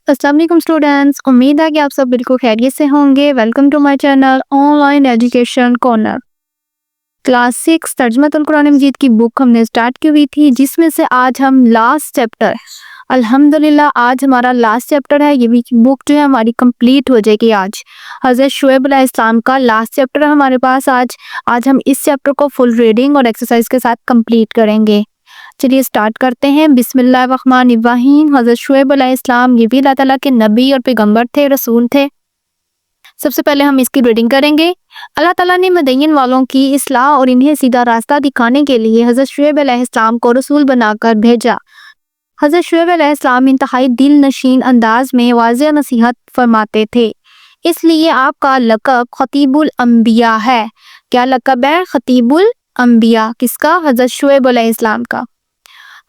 अस्सलाम वालेकुम स्टूडेंट्स, उम्मीद है कि आप सब बिल्कुल खैरियत से होंगे। Welcome to my channel online education corner. Class 6 Tarjumatul Quran Majeed की बुक हमने स्टार्ट की हुई थी, जिसमें से आज हम लास्ट चैप्टर अल्हम्दुलिल्लाह आज हमारा लास्ट चैप्टर है। ये भी बुक जो है हमारी कंप्लीट हो जाएगी आज। हज़रत शुएब अलैहिस्सलाम का लास्ट चैप्टर है हमारे पास आज हम इस चैप्टर को फुल रीडिंग और एक्सरसाइज के साथ कंप्लीट करेंगे। चलिए स्टार्ट करते हैं। बिस्मिल्लाहिर्रहमानिर्रहीम। हज़रत शुएब अलैहिस्सलाम ये भी अल्लाह ताला के नबी और पैगंबर थे, रसूल थे। सबसे पहले हम इसकी रीडिंग करेंगे। अल्लाह ताला ने मदयन वालों की इस्लाह और इन्हें सीधा रास्ता दिखाने के लिए हज़रत शुएब अलैहिस्सलाम को रसूल बनाकर भेजा। हज़रत शुएब अलैहिस्सलाम इंतहाई दिल नशीन अंदाज में वाज़ेह नसीहत फरमाते थे, इसलिए आपका लक़ब खतीबुल अंबिया है। क्या लक़ब है? खतीबुल अंबिया। किसका? हज़रत शुएब अलैहिस्सलाम का।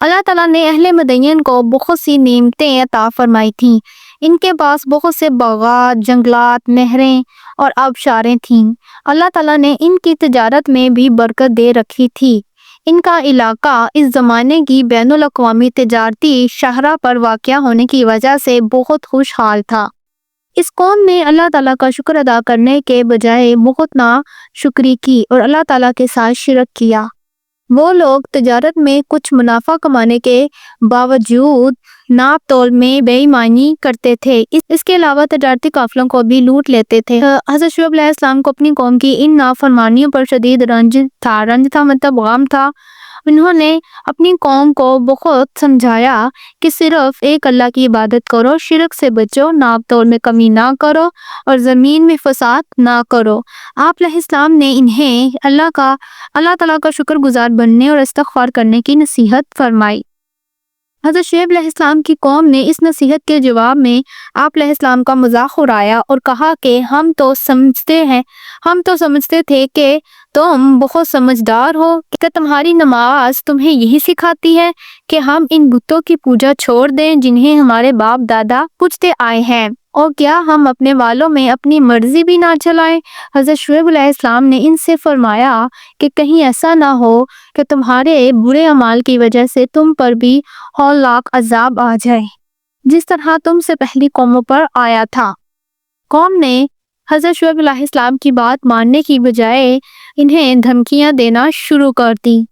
अल्लाह ताला ने अहले मदयन को बहुत सी नेमतें अता फरमाई थीं। इनके पास बहुत से बागात, जंगलात, नहरें और आबशारें थीं। अल्लाह ताला ने इनकी तजारत में भी बरकत दे रखी थी। इनका इलाका इस ज़माने की बैनुल अक़वामी तजारती शाहरा पर वाक़या होने की वजह से बहुत खुशहाल था। इस कौम ने अल्लाह ताला का शुक्र अदा करने के बजाय बहुत नाशुक्री की और अल्लाह ताला के साथ शिरक किया। वो लोग तजारत में कुछ मुनाफा कमाने के बावजूद नाप तोल में बेईमानी करते थे। इसके अलावा तजारती काफिलों को भी लूट लेते थे। हज़रत शुएब अलैहिस्सलाम को अपनी कौम की इन नाफरमानियों पर शदीद रंज था मतलब गम था। उन्होंने अपनी कौम को बहुत समझाया कि सिर्फ एक अल्लाह की इबादत करो, शिरक से बचो, नाप तोल में कमी ना करो और ज़मीन में फसाद ना करो। आप अलैहिस्सलाम ने इन्हें अल्लाह ताला का शुक्रगुजार बनने और इस्तग़फ़ार करने की नसीहत फरमाई। हज़रत शुएब अलैहिस्सलाम की कौम ने इस नसीहत के जवाब में आप अलैहिस्सलाम का मजाक उड़ाया और कहा कि हम तो समझते थे कि तुम बहुत समझदार हो। क्या तुम्हारी नमाज तुम्हें यही सिखाती है कि हम इन बुतों की पूजा छोड़ दें जिन्हें हमारे बाप दादा पूजते आए हैं, और क्या हम अपने वालों में अपनी मर्जी भी ना चलाएं? हज़रत शुएब अलैहिस्सलाम ने इनसे फरमाया कि कहीं ऐसा ना हो कि तुम्हारे बुरे अमाल की वजह से तुम पर भी हौलनाक अजाब आ जाए, जिस तरह तुमसे पहली कौमों पर आया था। कौम ने हज़रत शुएब अलैहिस्सलाम की बात मानने की बजाय इन्हें धमकियां देना शुरू कर दी।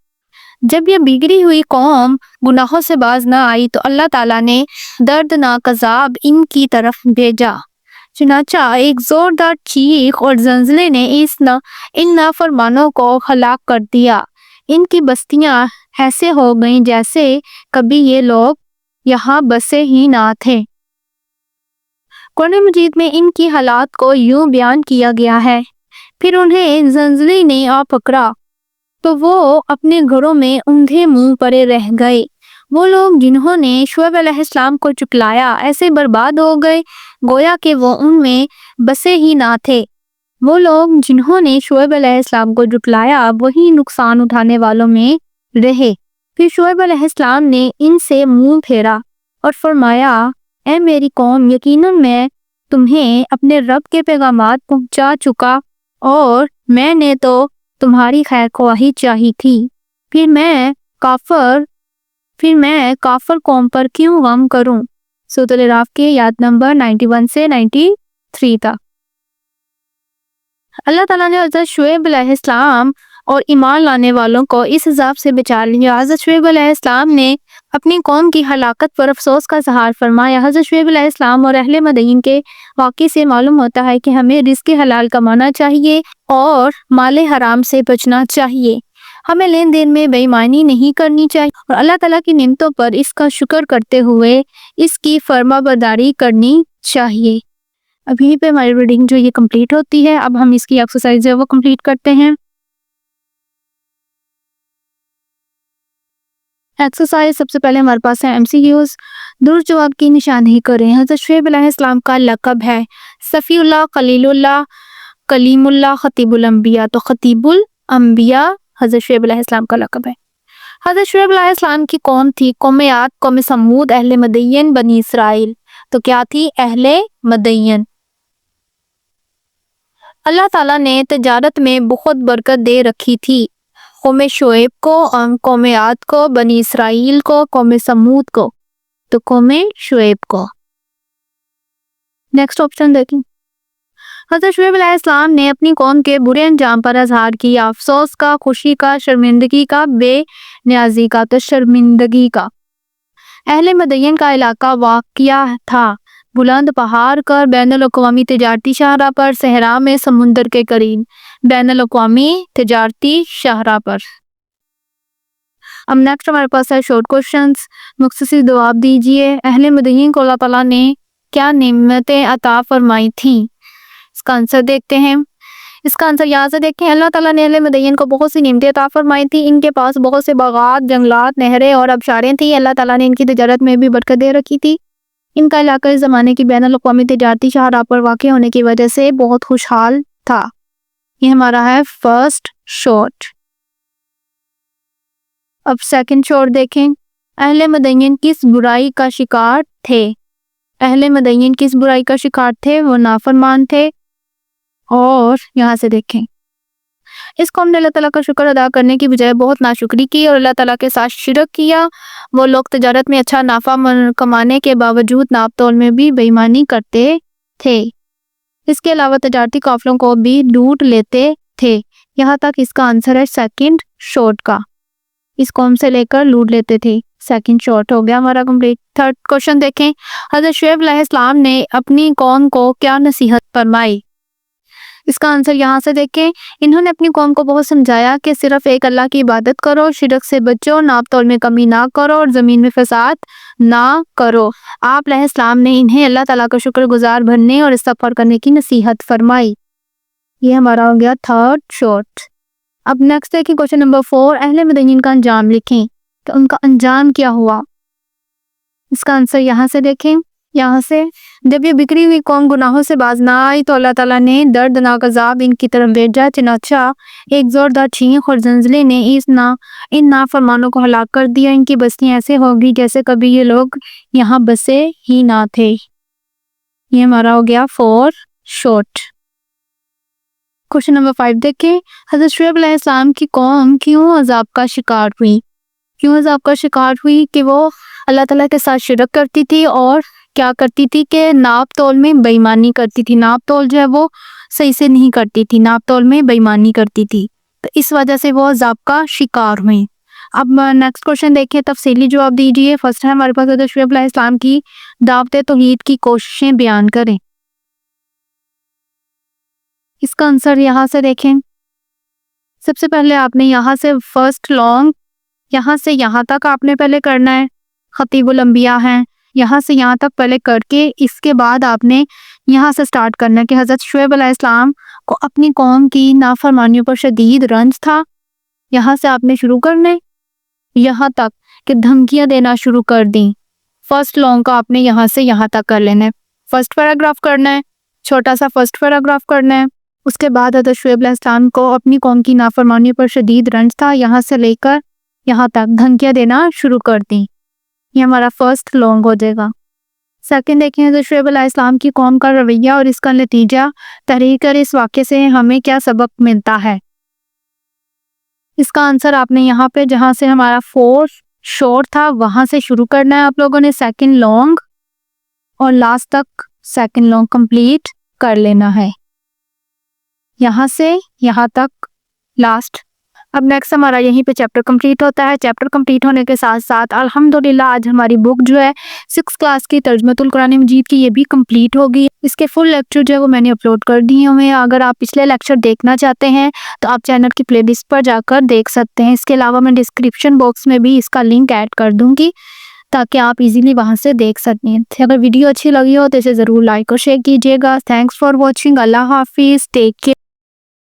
जब यह बिगड़ी हुई कौम गुनाहों से बाज ना आई तो अल्लाह ताला ने दर्दनाक अजाब इनकी तरफ भेजा। चुनाचा एक जोरदार चीख और ज़लज़ले ने इन नाफरमानों को हलाक कर दिया। इनकी बस्तियां ऐसे हो गईं जैसे कभी ये लोग यहाँ बसे ही ना थे। कुरान मजीद में इनकी हालात को यूं बयान किया गया है, फिर उन्हें ज़लज़ले ने आ पकड़ा तो वो अपने घरों में ऊंधे मुंह पड़े रह गए। वो लोग जिन्होंने शुएब अलैहिस्सलाम को चुकलाया ऐसे बर्बाद हो गए गोया कि वो उनमें बसे ही ना थे। वो लोग जिन्होंने शुएब अलैहिस्सलाम को झुटलाया वही नुकसान उठाने वालों में रहे। फिर शुएब अलैहिस्सलाम ने इनसे मुंह फेरा और फरमाया, ए मेरी कौम, यकीनन मैं तुम्हें अपने रब के पैगामात पहुंचा चुका और मैंने तो तुम्हारी खैर ख्वाही चाही थी। फिर मैं काफर कौम पर क्यों गम करूं? सूरह अल-अराफ के आयत नंबर 91 से 93 तक। अल्लाह ताला ने हज़रत शुएब अलैहिस्सलाम और ईमान लाने वालों को इस अज़ाब से बचा लिया। हज़रत शुएब अलैहिस्सलाम ने अपनी कौम की हलाकत पर अफसोस का इज़हार फरमाया। हज़रत शुएब अलैहिस्सलाम और अहले मदीन के वाक़े से मालूम होता है कि हमें रिज़्क़ हलाल कमाना चाहिए और माले हराम से बचना चाहिए। हमें लेन देन में बेईमानी नहीं करनी चाहिए और अल्लाह ताला की नेमतों पर इसका शुक्र करते हुए इसकी फरमाबरदारी करनी चाहिए। अब यहीं पे हमारी रीडिंग जो ये कंप्लीट होती है। अब हम इसकी एक्सरसाइज है वो कंप्लीट करते हैं। एक्सरसाइज सबसे पहले हमारे पास है एमसीक्यूज। दुरुस्त जवाब की निशानदेही करें। हज़रत शुएब अलैहिस्सलाम का लक़ब है सफ़ीउल्लाह, खलीलुल्लाह, कलीमुल्लाह, खतीबुल अंबिया। तो खतीबुल अंबिया हज़रत शुएब अलैहिस्सलाम का लक़ब है। हज़रत शुएब अलैहिस्सलाम की कौम थी कौम आद, कौम समूद, अहले मदयन, बनी इसराइल। तो क्या थी? अहले मदयन। अल्लाह ताला ने तजारत में बहुत बरकत दे रखी थी। कौम शुएब को, कौम आद को, बनी इसराइल को, कौम समूद को। तो कौम शुएब को। नेक्स्ट ऑप्शन देखें। हज़रत शुएब अलैहिस्सलाम ने अपनी कौम के बुरे अंजाम पर इजहार किया, अफसोस का, खुशी का, शर्मिंदगी का, बेनियाजी का। तो शर्मिंदगी का। अहले मदयन का इलाका वाक़िया था बुलंद पहाड़ पर, बैनुल-अक़वामी तिजारती शाहराह पर, सहरा में समुंदर के करीब। बैनुल-अक़वामी तिजारती शाहराह पर। अब नेक्स्ट हमारे पास है शॉर्ट क्वेश्चंस, मुख्तसर जवाब दीजिए। अहले मदयन को अल्लाह ताला ने क्या नेमतें अता फरमाई थी? इसका आंसर देखते हैं। इसका आंसर यहाँ से देखें। अल्लाह ताला ने अहले मदयन को बहुत सी नेमतें अता फरमाई थी। इनके पास बहुत से बागात, जंगलात, नहरें और आबशारें थी। अल्लाह ताला ने इनकी तिजारत में भी बरकत दे रखी थी। इनका इलाका इस ज़माने की बैनुल-अक़वामी तिजारती शाहराह पर वाक़ होने की वजह से बहुत खुशहाल था। ये हमारा है फर्स्ट शॉर्ट। अब सेकंड शॉर्ट देखें। अहले मदयन किस बुराई का शिकार थे? अहले मदयन किस बुराई का शिकार थे? वो नाफरमान थे। और यहाँ से देखें, इस कौम ने अल्लाह ताला का शुक्र अदा करने की बजाय बहुत नाशुक्री की और अल्लाह ताला के साथ शिरक किया। वो लोग तिजारत में अच्छा नाफा कमाने के बावजूद नाप तोल में भी बेईमानी करते थे। इसके अलावा तिजारती काफिलों को भी लूट लेते थे। यहाँ तक इसका आंसर है सेकंड शॉर्ट का। इस कौम से लेकर लूट लेते थे। सेकंड शॉर्ट हो गया हमारा कंप्लीट। थर्ड क्वेश्चन देखें। हज़रत शुएब अलैहिस्सलाम ने अपनी कौम को क्या नसीहत फरमाई? इसका आंसर यहाँ से देखें। इन्होंने अपनी कौम को बहुत समझाया कि सिर्फ एक अल्लाह की इबादत करो, शिरक से बचो, नाप तोल में कमी ना करो और ज़मीन में फसाद ना करो। आप अलैहिस्सलाम ने इन्हें अल्लाह ताला का शुक्रगुजार बनने और इस्तग़फ़ार करने की नसीहत फरमाई। ये हमारा हो गया थर्ड शॉर्ट। अब नेक्स्ट देखिए क्वेश्चन नंबर 4। अहले मदयन का अंजाम लिखें। तो उनका अंजाम क्या हुआ? इसका आंसर यहाँ से देखें। यहाँ से, जब ये बिखरी हुई कौम गुनाहों से बाज ना आई तो अल्लाह ताला ने दर्दनाक अज़ाब इनकी तरफ भेजा। चनाचा एक जोरदार छींक और ज़लज़ले ने इन नाफरमानों को हलाक कर दिया। इनकी बस्तियां ऐसे होगी जैसे कभी ये लोग यहाँ बसे ही ना थे। ये हमारा हो गया 4 शॉर्ट। क्वेश्चन नंबर 5 देखें। हज़रत शुएब अलैहिस्सलाम की कौम क्यों अज़ाब का शिकार हुई? क्यों अज़ाब का शिकार हुई? कि वो अल्लाह ताला के साथ शिरक करती थी और क्या करती थी कि नाप तोल में बेईमानी करती थी। नाप तोल जो है वो सही से नहीं करती थी, नाप तोल में बेईमानी करती थी। तो इस वजह से वो अज़ाब का शिकार हुई। अब नेक्स्ट क्वेश्चन देखिए, तफसीली जवाब दीजिए। फर्स्ट है हमारे पास हज़रत शुएब अलैहिस्सलाम की दावत तौहीद की कोशिशें बयान करें। इसका आंसर यहाँ से देखें। सबसे पहले आपने यहाँ से फर्स्ट लॉन्ग, यहाँ से यहाँ तक आपने पहले करना है। खतीबुल अंबिया हैं, यहाँ से यहाँ तक पहले करके इसके बाद आपने यहाँ से स्टार्ट करना है कि हज़रत शुएब अलैहिस्सलाम को अपनी कौम की नाफरमानियों पर शदीद रंज था। यहाँ से आपने शुरू करना है यहाँ तक कि धमकियाँ देना शुरू कर दी। फर्स्ट लॉन्ग का आपने यहाँ से यहाँ तक कर लेना है। फर्स्ट पैराग्राफ करना है, छोटा सा फर्स्ट पैराग्राफ करना है। उसके बाद हज़रत शुएब अलैहिस्सलाम को अपनी कौम की नाफरमानियों पर शदीद रंज था, यहाँ से लेकर यहाँ तक धमकियाँ देना शुरू कर दी। ये हमारा फर्स्ट लॉन्ग हो जाएगा। सेकंड देखें, हज़रत शुएब अलैहिस्सलाम की कौम का रवैया और इसका नतीजा तहरीर कर इस वाक़े से हमें क्या सबक मिलता है? इसका आंसर आपने यहाँ पे जहाँ से हमारा 4 शॉर्ट था वहाँ से शुरू करना है आप लोगों ने। सेकंड लॉन्ग और लास्ट तक सेकंड लॉन्ग कंप्लीट कर लेना है, यहाँ से यहाँ तक लास्ट। अब नेक्स्ट हमारा यहीं पे चैप्टर कंप्लीट होता है। चैप्टर कंप्लीट होने के साथ साथ अल्हम्दुलिल्लाह आज हमारी बुक जो है 6th क्लास की तर्जुमतुल कुरान मजीद की ये भी कंप्लीट हो गई। इसके फुल लेक्चर जो है वो मैंने अपलोड कर दिए हुए हैं। अगर आप पिछले लेक्चर देखना चाहते हैं तो आप चैनल की प्लेलिस्ट पर जाकर देख सकते हैं। इसके अलावा मैं डिस्क्रिप्शन बॉक्स में भी इसका लिंक ऐड कर दूँगी ताकि आप इजीली वहाँ से देख सकें। अगर वीडियो अच्छी लगी हो तो इसे ज़रूर लाइक और शेयर कीजिएगा। Thanks for watching. अल्लाह हाफिज़। Take care.